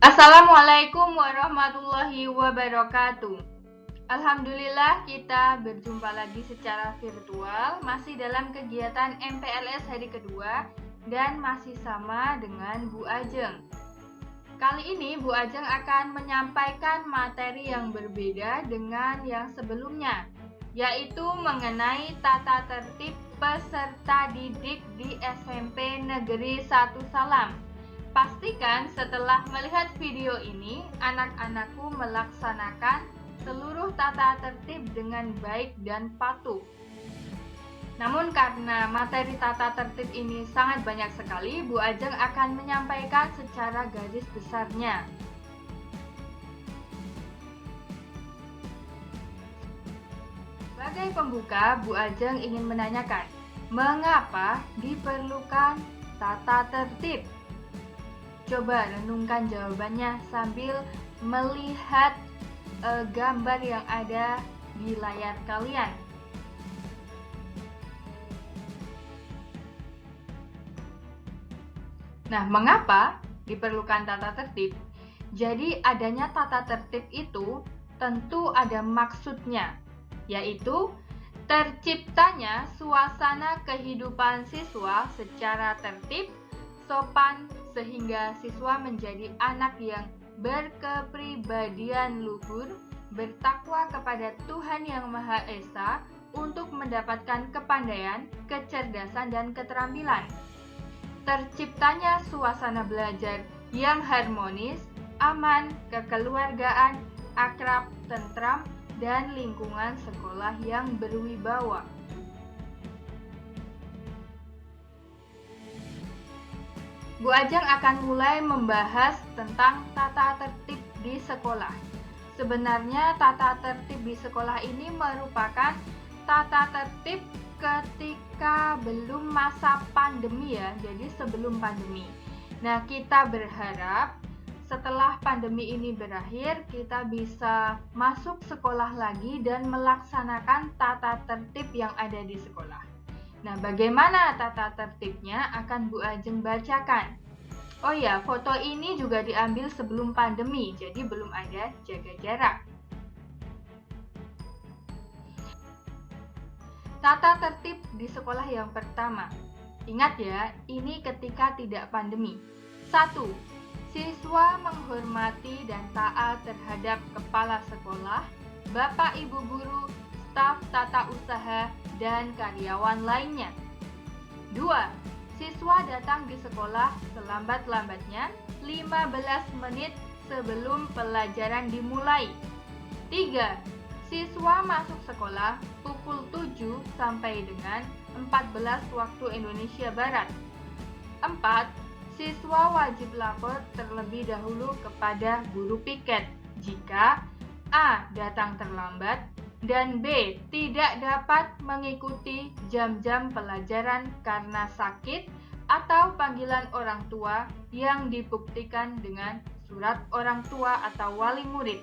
Assalamualaikum warahmatullahi wabarakatuh. Alhamdulillah kita berjumpa lagi secara virtual, masih dalam kegiatan MPLS hari kedua dan masih sama dengan Bu Ajeng. Kali ini Bu Ajeng akan menyampaikan materi yang berbeda dengan yang sebelumnya, yaitu mengenai tata tertib peserta didik di SMP Negeri 1 Salam. Pastikan setelah melihat video ini, anak-anakku melaksanakan seluruh tata tertib dengan baik dan patuh. Namun karena materi tata tertib ini sangat banyak sekali, Bu Ajeng akan menyampaikan secara garis besarnya. Sebagai pembuka, Bu Ajeng ingin menanyakan, mengapa diperlukan tata tertib? Coba renungkan jawabannya sambil melihat gambar yang ada di layar kalian. Nah, mengapa diperlukan tata tertib? Jadi, adanya tata tertib itu tentu ada maksudnya, yaitu terciptanya suasana kehidupan siswa secara tertib, sopan, sehingga siswa menjadi anak yang berkepribadian luhur, bertakwa kepada Tuhan Yang Maha Esa untuk mendapatkan kepandaian, kecerdasan, dan keterampilan. Terciptanya suasana belajar yang harmonis, aman, kekeluargaan, akrab, tentram, dan lingkungan sekolah yang berwibawa. Bu Ajeng akan mulai membahas tentang tata tertib di sekolah. Sebenarnya tata tertib di sekolah ini merupakan tata tertib ketika belum masa pandemi ya, jadi sebelum pandemi. Nah, kita berharap setelah pandemi ini berakhir, kita bisa masuk sekolah lagi dan melaksanakan tata tertib yang ada di sekolah. Nah, bagaimana tata tertibnya akan Bu Ajeng bacakan. Oh ya, foto ini juga diambil sebelum pandemi, jadi belum ada jaga jarak. Tata tertib di sekolah yang pertama. Ingat ya, ini ketika tidak pandemi. 1. Siswa menghormati dan taat terhadap kepala sekolah, Bapak Ibu guru, staf tata usaha, dan karyawan lainnya. 2. Siswa datang di sekolah selambat-lambatnya 15 menit sebelum pelajaran dimulai. 3. Siswa masuk sekolah pukul 7 sampai dengan 14 waktu Indonesia Barat. 4. Siswa wajib lapor terlebih dahulu kepada guru piket jika A. Datang terlambat dan B. Tidak dapat mengikuti jam-jam pelajaran karena sakit atau panggilan orang tua yang dibuktikan dengan surat orang tua atau wali murid.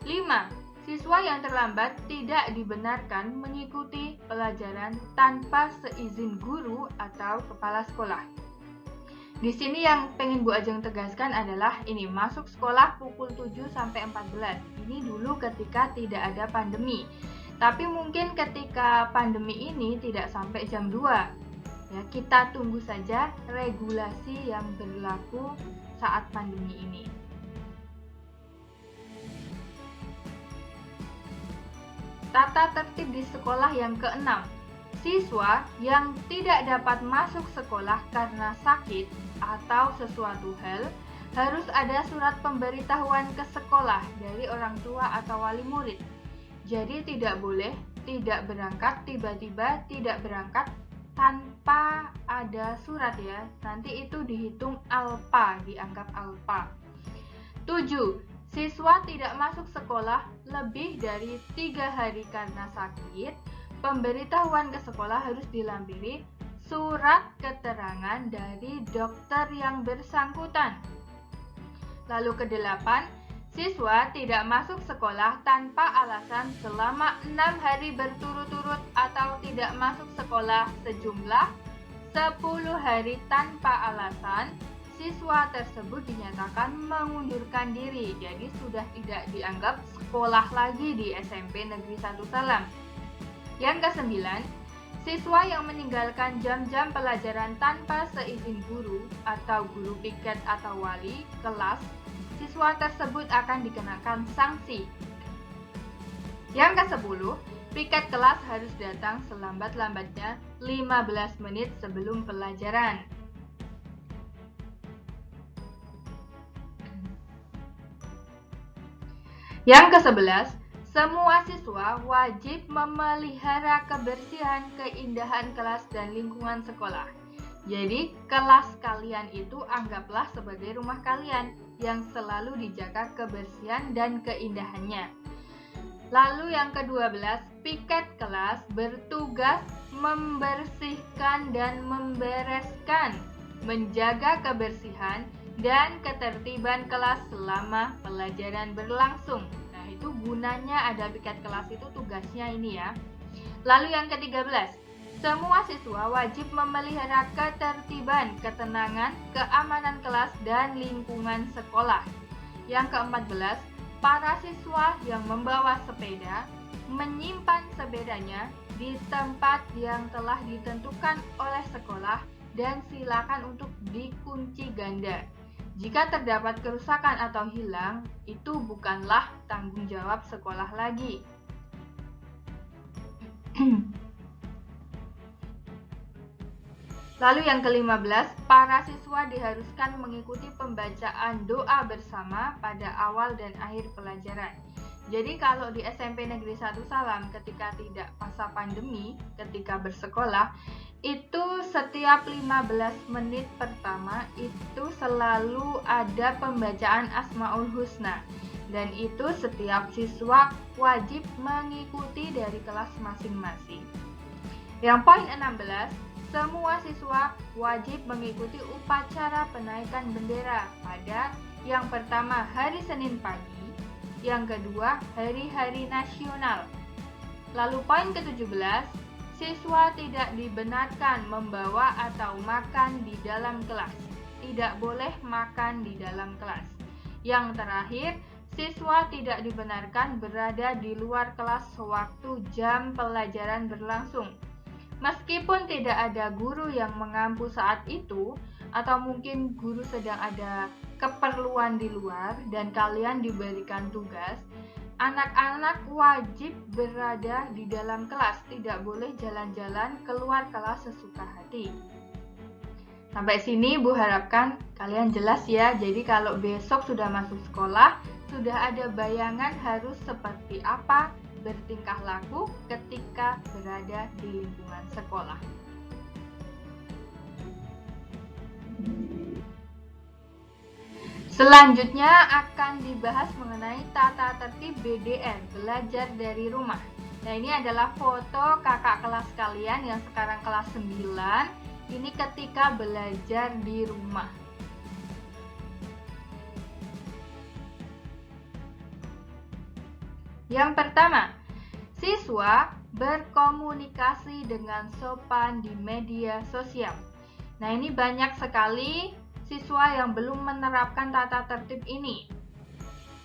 5. Siswa yang terlambat tidak dibenarkan mengikuti pelajaran tanpa seizin guru atau kepala sekolah. Di sini yang pengen Bu Ajeng tegaskan adalah ini masuk sekolah pukul 7 sampai 14. Ini dulu ketika tidak ada pandemi. Tapi mungkin ketika pandemi ini tidak sampai jam 2. Ya, kita tunggu saja regulasi yang berlaku saat pandemi ini. Tata tertib di sekolah yang keenam. Siswa yang tidak dapat masuk sekolah karena sakit atau sesuatu hal harus ada surat pemberitahuan ke sekolah dari orang tua atau wali murid. Jadi tidak boleh tidak berangkat, tiba-tiba tidak berangkat tanpa ada surat ya. Nanti itu dihitung alpa, dianggap alpa. 7. Siswa tidak masuk sekolah lebih dari 3 hari karena sakit. Pemberitahuan ke sekolah harus dilampiri surat keterangan dari dokter yang bersangkutan. Lalu ke-8, siswa tidak masuk sekolah tanpa alasan selama 6 hari berturut-turut atau tidak masuk sekolah sejumlah 10 hari tanpa alasan siswa tersebut dinyatakan mengundurkan diri, jadi sudah tidak dianggap sekolah lagi di SMP Negeri 1 Salam. Yang kesembilan, siswa yang meninggalkan jam-jam pelajaran tanpa seizin guru atau guru piket atau wali kelas, siswa tersebut akan dikenakan sanksi. Yang ke-10, piket kelas harus datang selambat-lambatnya 15 menit sebelum pelajaran. Yang ke-11, semua siswa wajib memelihara kebersihan, keindahan kelas dan lingkungan sekolah. Jadi, kelas kalian itu anggaplah sebagai rumah kalian yang selalu dijaga kebersihan dan keindahannya. Lalu yang ke-12, piket kelas bertugas membersihkan dan membereskan, menjaga kebersihan dan ketertiban kelas selama pelajaran berlangsung. Nah, itu gunanya ada piket kelas, itu tugasnya ini ya. Lalu yang ke-13, semua siswa wajib memelihara ketertiban, ketenangan, keamanan kelas dan lingkungan sekolah. Yang ke-14, para siswa yang membawa sepeda menyimpan sepedanya di tempat yang telah ditentukan oleh sekolah dan silakan untuk dikunci ganda. Jika terdapat kerusakan atau hilang, itu bukanlah tanggung jawab sekolah lagi. Lalu yang ke-15, para siswa diharuskan mengikuti pembacaan doa bersama pada awal dan akhir pelajaran. Jadi kalau di SMP Negeri 1 Salam ketika tidak masa pandemi, ketika bersekolah, itu setiap 15 menit pertama itu selalu ada pembacaan Asmaul Husna. Dan itu setiap siswa wajib mengikuti dari kelas masing-masing. Yang poin 16, semua siswa wajib mengikuti upacara penaikan bendera pada yang pertama hari Senin pagi, yang kedua hari-hari nasional. Lalu poin ke-17, siswa tidak dibenarkan membawa atau makan di dalam kelas. Tidak boleh makan di dalam kelas. Yang terakhir, siswa tidak dibenarkan berada di luar kelas sewaktu jam pelajaran berlangsung. Meskipun tidak ada guru yang mengampu saat itu, atau mungkin guru sedang ada keperluan di luar dan kalian diberikan tugas, anak-anak wajib berada di dalam kelas, tidak boleh jalan-jalan keluar kelas sesuka hati. Sampai sini Bu harapkan kalian jelas ya. Jadi kalau besok sudah masuk sekolah, sudah ada bayangan harus seperti apa bertingkah laku ketika berada di lingkungan sekolah. Selanjutnya akan dibahas mengenai tata tertib BDR, belajar dari rumah. Nah, ini adalah foto kakak kelas kalian yang sekarang kelas 9. Ini ketika belajar di rumah. Yang pertama, siswa berkomunikasi dengan sopan di media sosial. Nah, ini banyak sekali siswa yang belum menerapkan tata tertib ini.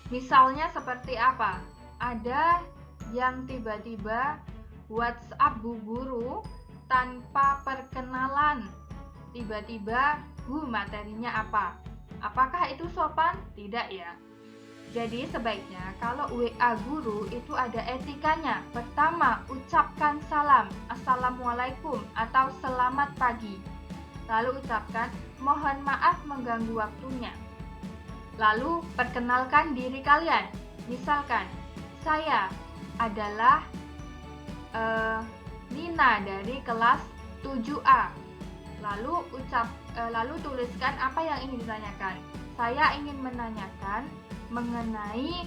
Misalnya seperti apa? Ada yang tiba-tiba WhatsApp Bu Guru tanpa perkenalan. Tiba-tiba, Bu, materinya apa? Apakah itu sopan? Tidak ya. Jadi sebaiknya kalau WA guru itu ada etikanya. Pertama, ucapkan salam, Assalamualaikum atau selamat pagi. Lalu ucapkan, mohon maaf mengganggu waktunya. Lalu perkenalkan diri kalian. Misalkan, saya adalah Nina dari kelas 7A. Lalu tuliskan apa yang ingin ditanyakan. Saya ingin menanyakan mengenai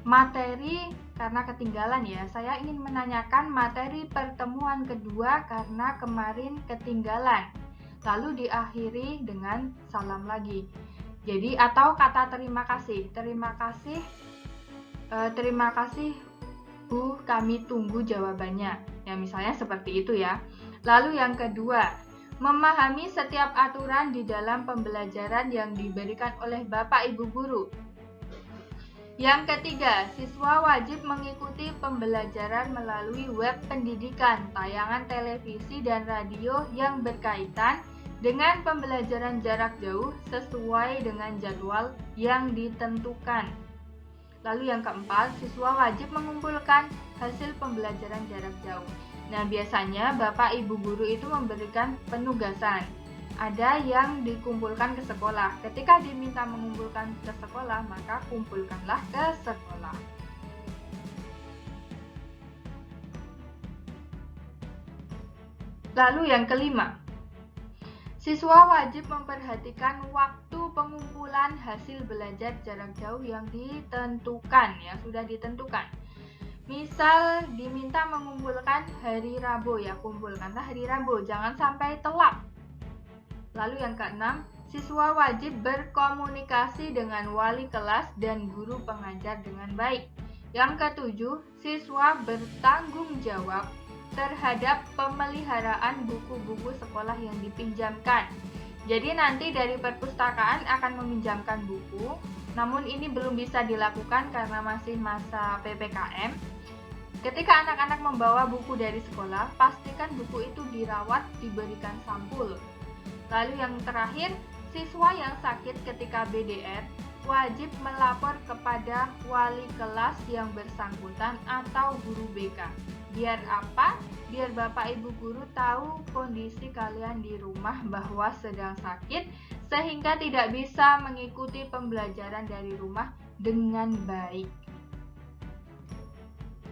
materi karena ketinggalan ya. Saya ingin menanyakan materi pertemuan kedua karena kemarin ketinggalan. Lalu diakhiri dengan salam lagi. Jadi atau kata terima kasih. Terima kasih Bu, kami tunggu jawabannya. Ya misalnya seperti itu ya. Lalu yang kedua, Memahami setiap aturan di dalam pembelajaran yang diberikan oleh Bapak Ibu guru. Yang ketiga, siswa wajib mengikuti pembelajaran melalui web pendidikan, tayangan televisi dan radio yang berkaitan dengan pembelajaran jarak jauh sesuai dengan jadwal yang ditentukan. Lalu yang keempat, siswa wajib mengumpulkan hasil pembelajaran jarak jauh. Nah, biasanya Bapak Ibu guru itu memberikan penugasan. Ada yang dikumpulkan ke sekolah. Ketika diminta mengumpulkan ke sekolah, maka kumpulkanlah ke sekolah. Lalu yang kelima, siswa wajib memperhatikan waktu pengumpulan hasil belajar jarak jauh yang ditentukan, yang sudah ditentukan. Misal diminta mengumpulkan hari Rabu, ya kumpulkanlah hari Rabu, jangan sampai telat. Lalu yang keenam, siswa wajib berkomunikasi dengan wali kelas dan guru pengajar dengan baik. Yang ketujuh, siswa bertanggung jawab terhadap pemeliharaan buku-buku sekolah yang dipinjamkan. Jadi nanti dari perpustakaan akan meminjamkan buku, namun ini belum bisa dilakukan karena masih masa PPKM. Ketika anak-anak membawa buku dari sekolah, pastikan buku itu dirawat, diberikan sampul. Lalu yang terakhir, siswa yang sakit ketika BDR wajib melapor kepada wali kelas yang bersangkutan atau guru BK. Biar apa? Biar Bapak Ibu guru tahu kondisi kalian di rumah bahwa sedang sakit sehingga tidak bisa mengikuti pembelajaran dari rumah dengan baik.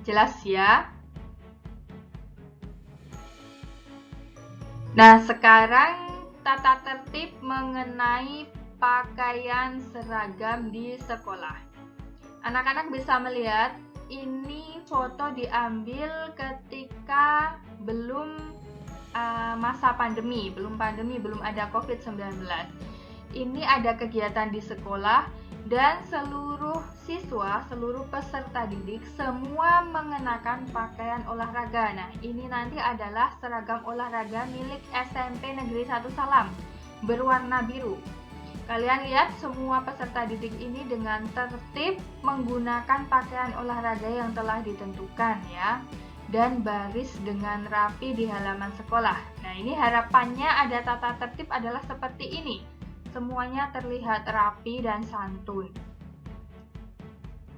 Jelas ya? Nah, sekarang tata tertib mengenai pakaian seragam di sekolah. Anak-anak bisa melihat ini foto diambil ketika belum masa pandemi, belum ada COVID-19. Ini ada kegiatan di sekolah dan seluruh siswa, seluruh peserta didik semua mengenakan pakaian olahraga. Nah, ini nanti adalah seragam olahraga milik SMP Negeri 1 Salam berwarna biru. Kalian lihat semua peserta didik ini dengan tertib menggunakan pakaian olahraga yang telah ditentukan ya, dan baris dengan rapi di halaman sekolah. Nah, ini harapannya ada tata tertib adalah seperti ini. Semuanya terlihat rapi dan santun.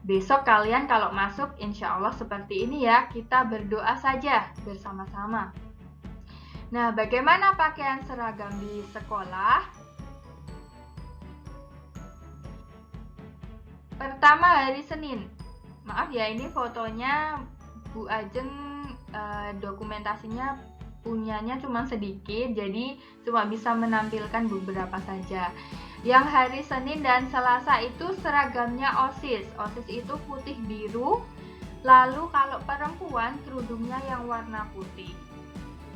Besok kalian kalau masuk insya Allah seperti ini ya, kita berdoa saja bersama-sama. Nah, bagaimana pakaian seragam di sekolah? Pertama hari Senin. Maaf ya, ini fotonya Bu Ajeng, dokumentasinya punyanya cuma sedikit, jadi cuma bisa menampilkan beberapa saja. Yang hari Senin dan Selasa itu seragamnya OSIS. OSIS itu putih biru. Lalu kalau perempuan kerudungnya yang warna putih.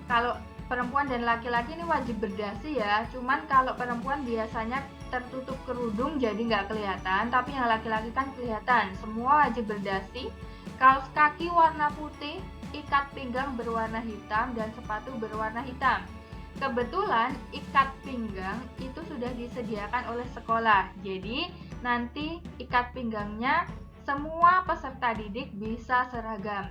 Kalau perempuan dan laki-laki ini wajib berdasi ya. Cuman kalau perempuan biasanya tertutup kerudung jadi nggak kelihatan, tapi yang laki-laki kan kelihatan. Semua wajib berdasi. Kaos kaki warna putih, ikat pinggang berwarna hitam, dan sepatu berwarna hitam. Kebetulan ikat pinggang itu sudah disediakan oleh sekolah. Jadi nanti ikat pinggangnya semua peserta didik bisa seragam.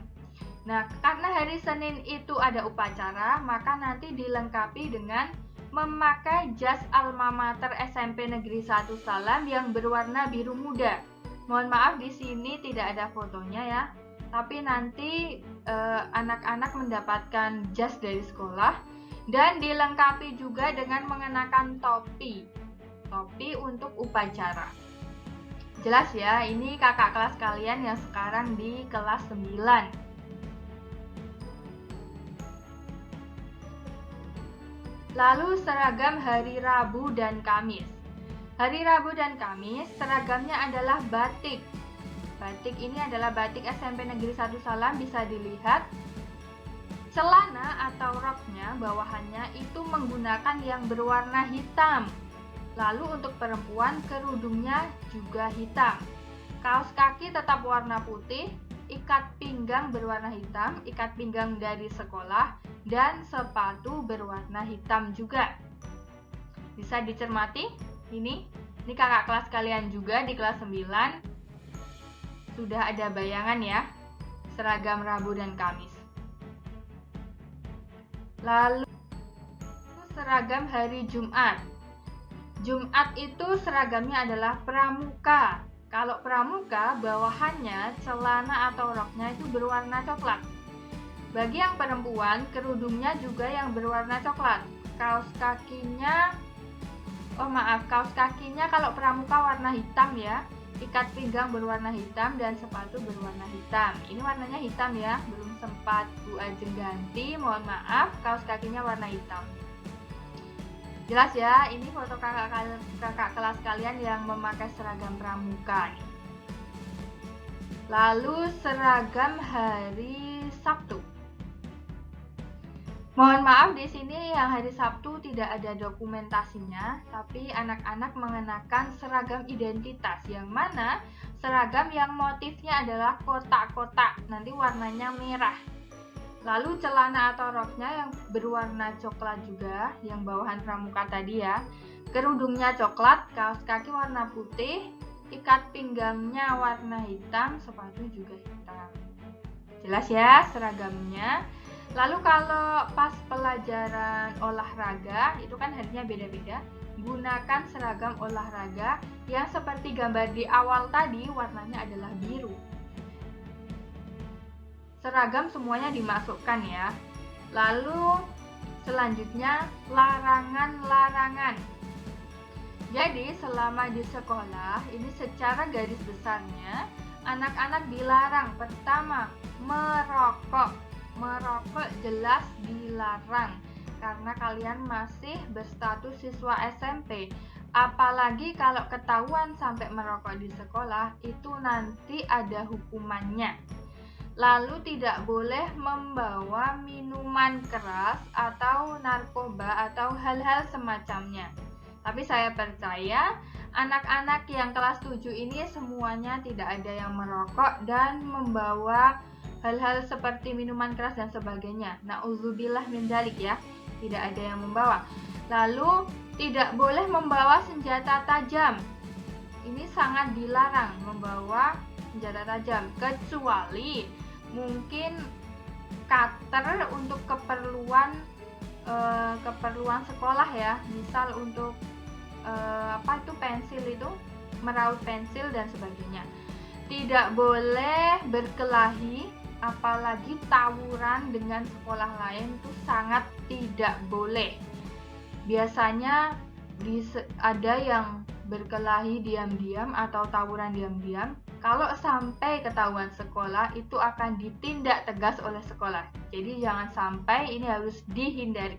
Nah, karena hari Senin itu ada upacara, maka nanti dilengkapi dengan memakai jas alma mater SMP Negeri 1 Salam yang berwarna biru muda. Mohon maaf di sini tidak ada fotonya ya. Tapi nanti anak-anak mendapatkan jas dari sekolah dan dilengkapi juga dengan mengenakan topi untuk upacara. Jelas ya, ini kakak kelas kalian yang sekarang di kelas 9. Lalu seragam hari Rabu dan Kamis. Hari Rabu dan Kamis seragamnya adalah batik. Batik ini adalah batik SMP Negeri 1 Salam, bisa dilihat. Celana atau roknya bawahannya itu menggunakan yang berwarna hitam. Lalu untuk perempuan kerudungnya juga hitam. Kaos kaki tetap warna putih, ikat pinggang berwarna hitam, ikat pinggang dari sekolah, dan sepatu berwarna hitam juga. Bisa dicermati? Ini kakak kelas kalian juga di kelas 9. Sudah ada bayangan ya, seragam Rabu dan Kamis. Lalu seragam hari Jumat. Jumat itu seragamnya adalah pramuka. Kalau pramuka, bawahannya celana atau roknya itu berwarna coklat. Bagi yang perempuan, kerudungnya juga yang berwarna coklat. Kaos kakinya kalau pramuka warna hitam ya. Ikat pinggang berwarna hitam dan sepatu berwarna hitam. Ini warnanya hitam ya, belum sempat Bu Ajeng ganti, mohon maaf. Kaos kakinya warna hitam. Jelas ya, ini foto kakak kelas kalian yang memakai seragam pramuka. Lalu seragam hari Sabtu. Mohon maaf, di sini yang hari Sabtu tidak ada dokumentasinya, tapi anak-anak mengenakan seragam identitas, yang mana seragam yang motifnya adalah kotak-kotak, nanti warnanya merah. Lalu celana atau roknya yang berwarna coklat juga, yang bawahan pramuka tadi ya. Kerudungnya coklat, kaos kaki warna putih, ikat pinggangnya warna hitam, sepatu juga hitam. Jelas ya seragamnya. Lalu kalau pas pelajaran olahraga, itu kan harinya beda-beda. Gunakan seragam olahraga yang seperti gambar di awal tadi, warnanya adalah biru. Seragam semuanya dimasukkan ya. Lalu selanjutnya larangan-larangan. Jadi selama di sekolah ini secara garis besarnya anak-anak dilarang. Pertama, merokok. Merokok jelas dilarang karena kalian masih berstatus siswa SMP. Apalagi kalau ketahuan sampai merokok di sekolah, itu nanti ada hukumannya. Lalu tidak boleh membawa minuman keras atau narkoba atau hal-hal semacamnya. Tapi saya percaya anak-anak yang kelas 7 ini semuanya tidak ada yang merokok dan membawa hal-hal seperti minuman keras dan sebagainya. Na'udzubillah min dzalik ya, tidak ada yang membawa. Lalu tidak boleh membawa senjata tajam. Ini sangat dilarang membawa senjata tajam, kecuali mungkin cutter untuk keperluan sekolah ya, misal untuk pensil itu, meraut pensil dan sebagainya. Tidak boleh berkelahi, apalagi tawuran dengan sekolah lain, itu sangat tidak boleh. Biasanya ada yang berkelahi diam-diam atau tawuran diam-diam. Kalau sampai ketahuan sekolah, itu akan ditindak tegas oleh sekolah. Jadi jangan sampai, ini harus dihindari.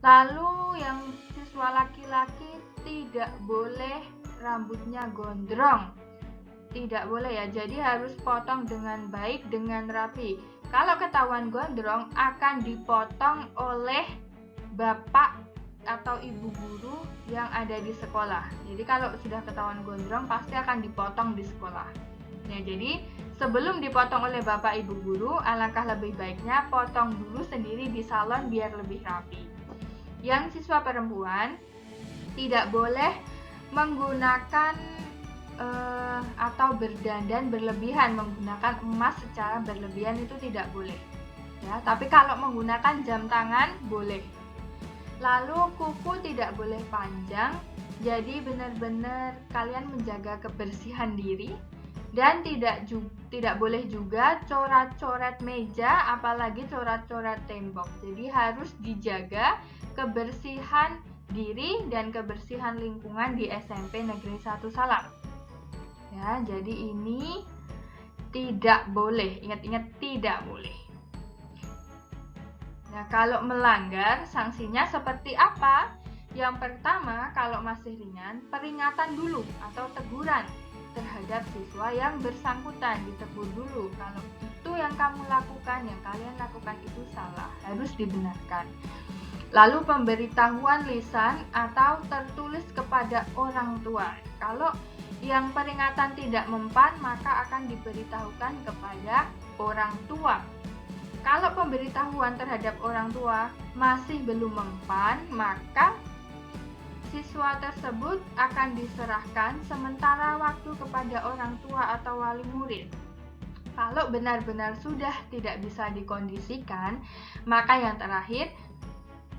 Lalu yang siswa laki-laki tidak boleh rambutnya gondrong. Tidak boleh ya, jadi harus potong dengan baik, dengan rapi. Kalau ketahuan gondrong, akan dipotong oleh bapak atau ibu guru yang ada di sekolah. Jadi kalau sudah ketahuan gondrong, pasti akan dipotong di sekolah. Ya, jadi sebelum dipotong oleh bapak ibu guru, alangkah lebih baiknya potong dulu sendiri di salon biar lebih rapi. Yang siswa perempuan tidak boleh menggunakan atau berdandan berlebihan, menggunakan emas secara berlebihan itu tidak boleh. Ya, tapi kalau menggunakan jam tangan boleh. Lalu kuku tidak boleh panjang, jadi benar-benar kalian menjaga kebersihan diri. Dan tidak boleh juga coret-coret meja, apalagi coret-coret tembok. Jadi harus dijaga kebersihan diri dan kebersihan lingkungan di SMP Negeri 1 Salam. Ya, jadi ini tidak boleh, ingat-ingat tidak boleh. Nah, kalau melanggar, sanksinya seperti apa? Yang pertama, kalau masih ringan, peringatan dulu atau teguran terhadap siswa yang bersangkutan, ditegur dulu. Kalau itu yang kamu lakukan, yang kalian lakukan itu salah, harus dibenarkan. Lalu pemberitahuan lisan atau tertulis kepada orang tua. Kalau yang peringatan tidak mempan, maka akan diberitahukan kepada orang tua. Kalau pemberitahuan terhadap orang tua masih belum mempan, maka siswa tersebut akan diserahkan sementara waktu kepada orang tua atau wali murid. Kalau benar-benar sudah tidak bisa dikondisikan, maka yang terakhir,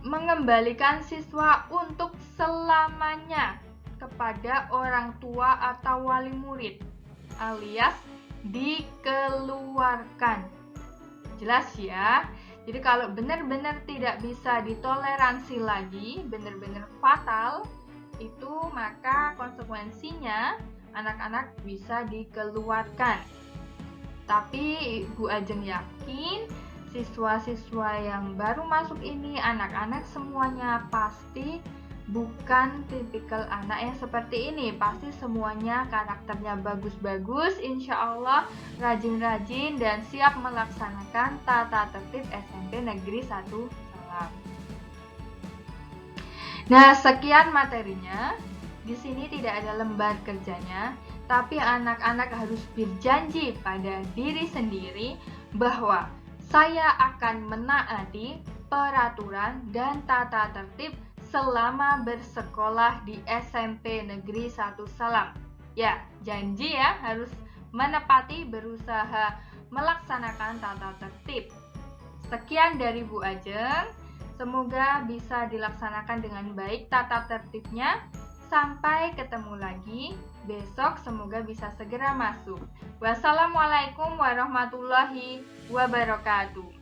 mengembalikan siswa untuk selamanya kepada orang tua atau wali murid, alias dikeluarkan. Jelas ya? Jadi kalau benar-benar tidak bisa ditoleransi lagi, benar-benar fatal, itu maka konsekuensinya anak-anak bisa dikeluarkan. Tapi Bu Ajeng yakin siswa-siswa yang baru masuk ini, anak-anak semuanya pasti bukan tipikal anak yang seperti ini. Pasti semuanya karakternya bagus-bagus, insya Allah rajin-rajin dan siap melaksanakan tata tertib SMP Negeri 1 Salam. Nah, sekian materinya. Di sini tidak ada lembar kerjanya, tapi anak-anak harus berjanji pada diri sendiri bahwa saya akan menaati peraturan dan tata tertib selama bersekolah di SMP Negeri 1 Salam. Ya, janji ya, harus menepati, berusaha melaksanakan tata tertib. Sekian dari Bu Ajeng. Semoga bisa dilaksanakan dengan baik tata tertibnya. Sampai ketemu lagi besok, semoga bisa segera masuk. Wassalamualaikum warahmatullahi wabarakatuh.